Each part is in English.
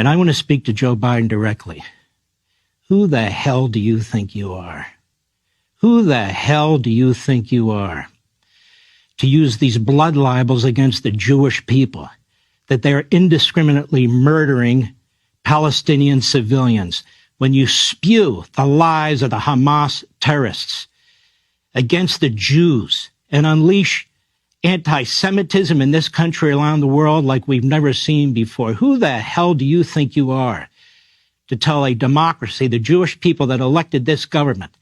And I want to speak to Joe Biden directly. Who the hell do you think you are? Who the hell do you think you are to use these blood libels against the Jewish people, that they're indiscriminately murdering Palestinian civilians, when you spew the lies of the Hamas terrorists against the Jews and unleash anti-Semitism in this country around the world like we've never seen before? Who the hell do you think you are to tell a democracy, the Jewish people that elected this government,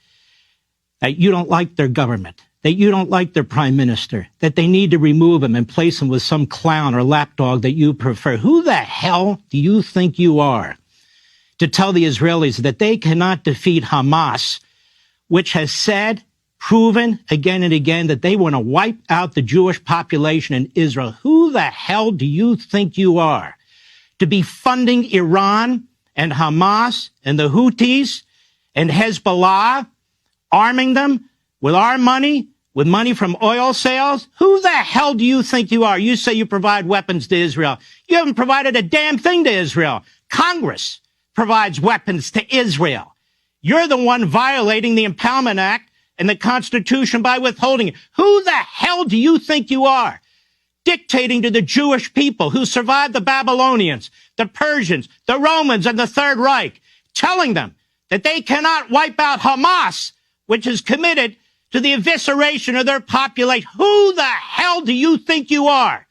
that you don't like their government, that you don't like their prime minister, that they need to remove him and place him with some clown or lapdog that you prefer? Who the hell do you think you are to tell the Israelis that they cannot defeat Hamas, which has said, proven again and again, that they want to wipe out the Jewish population in Israel? Who the hell do you think you are to be funding Iran and Hamas and the Houthis and Hezbollah, arming them with our money, with money from oil sales? Who the hell do you think you are? You say you provide weapons to Israel. You haven't provided a damn thing to Israel. Congress provides weapons to Israel. You're the one violating the Impoundment Act and the Constitution by withholding it. Who the hell do you think you are, dictating to the Jewish people who survived the Babylonians, the Persians, the Romans, and the Third Reich, telling them that they cannot wipe out Hamas, which is committed to the evisceration of their population? Who the hell do you think you are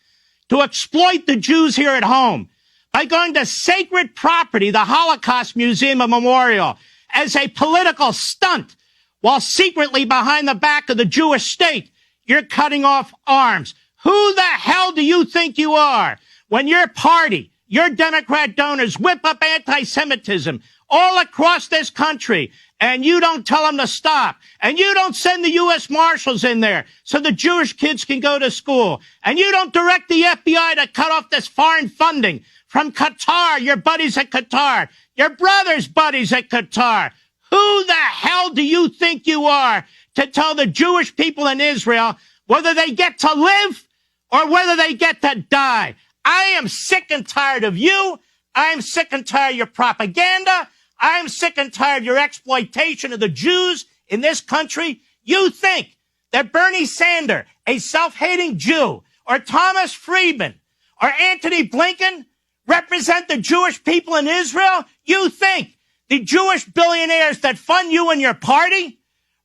to exploit the Jews here at home by going to sacred property, the Holocaust Museum and Memorial, as a political stunt, while secretly behind the back of the Jewish state, you're cutting off arms? Who the hell do you think you are when your party, your Democrat donors, whip up anti-Semitism all across this country, and you don't tell them to stop, and you don't send the U.S. Marshals in there so the Jewish kids can go to school, and you don't direct the FBI to cut off this foreign funding from Qatar, your buddies at Qatar, your brother's buddies at Qatar? Who the hell do you think you are to tell the Jewish people in Israel whether they get to live or whether they get to die? I am sick and tired of you. I am sick and tired of your propaganda. I am sick and tired of your exploitation of the Jews in this country. You think that Bernie Sanders, a self-hating Jew, or Thomas Friedman, or Antony Blinken represent the Jewish people in Israel? You think the Jewish billionaires that fund you and your party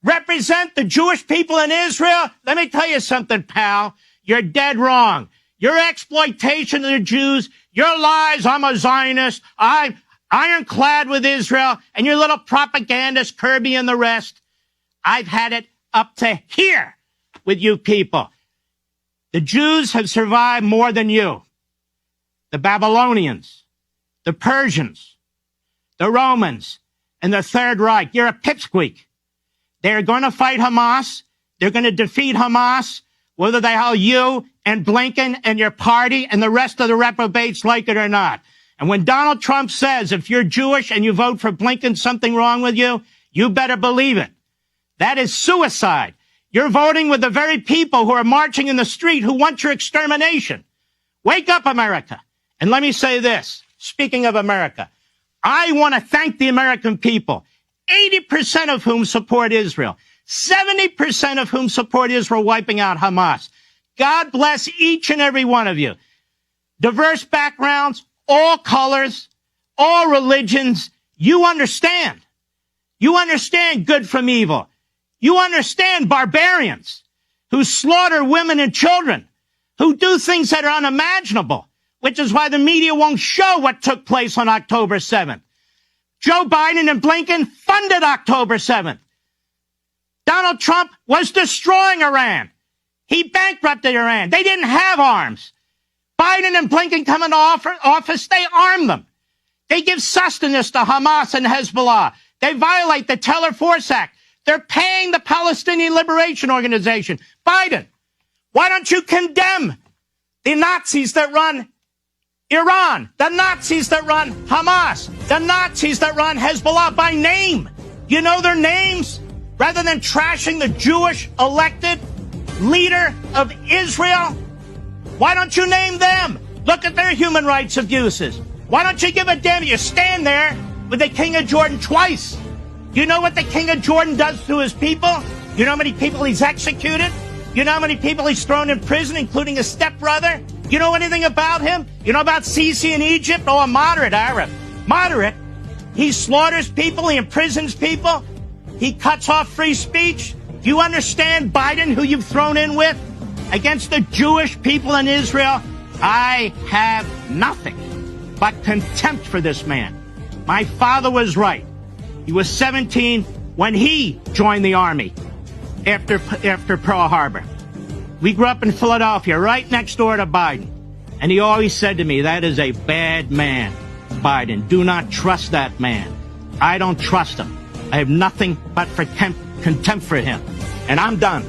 represent the Jewish people in Israel? Let me tell you something, pal. You're dead wrong. Your exploitation of the Jews, your lies, I'm a Zionist, I'm ironclad with Israel, and your little propagandist, Kirby and the rest, I've had it up to here with you people. The Jews have survived more than you. The Babylonians, the Persians, the Romans, and the Third Reich. You're a pipsqueak. They're going to fight Hamas. They're going to defeat Hamas, whether the hell you and Blinken and your party and the rest of the reprobates like it or not. And when Donald Trump says, if you're Jewish and you vote for Blinken, something wrong with you, you better believe it. That is suicide. You're voting with the very people who are marching in the street who want your extermination. Wake up, America. And let me say this, speaking of America, I want to thank the American people, 80% of whom support Israel, 70% of whom support Israel wiping out Hamas. God bless each and every one of you. Diverse backgrounds, all colors, all religions. You understand. You understand good from evil. You understand barbarians who slaughter women and children, who do things that are unimaginable, which is why the media won't show what took place on October 7th. Joe Biden and Blinken funded October 7th. Donald Trump was destroying Iran. He bankrupted Iran. They didn't have arms. Biden and Blinken come into office, they arm them. They give sustenance to Hamas and Hezbollah. They violate the Teller Force Act. They're paying the Palestinian Liberation Organization. Biden, why don't you condemn the Nazis that run Iran, the Nazis that run Hamas, the Nazis that run Hezbollah by name? You know their names? Rather than trashing the Jewish elected leader of Israel, why don't you name them? Look at their human rights abuses. Why don't you give a damn? You stand there with the King of Jordan twice. You know what the King of Jordan does to his people? You know how many people he's executed? You know how many people he's thrown in prison, including his stepbrother? You know anything about him? You know about Sisi in Egypt? Oh, a moderate Arab. Moderate? He slaughters people, he imprisons people, he cuts off free speech. Do you understand Biden, who you've thrown in with? Against the Jewish people in Israel, I have nothing but contempt for this man. My father was right. He was 17 when he joined the army after Pearl Harbor. We grew up in Philadelphia, right next door to Biden. And he always said to me, that is a bad man, Biden. Do not trust that man. I don't trust him. I have nothing but contempt for him. And I'm done.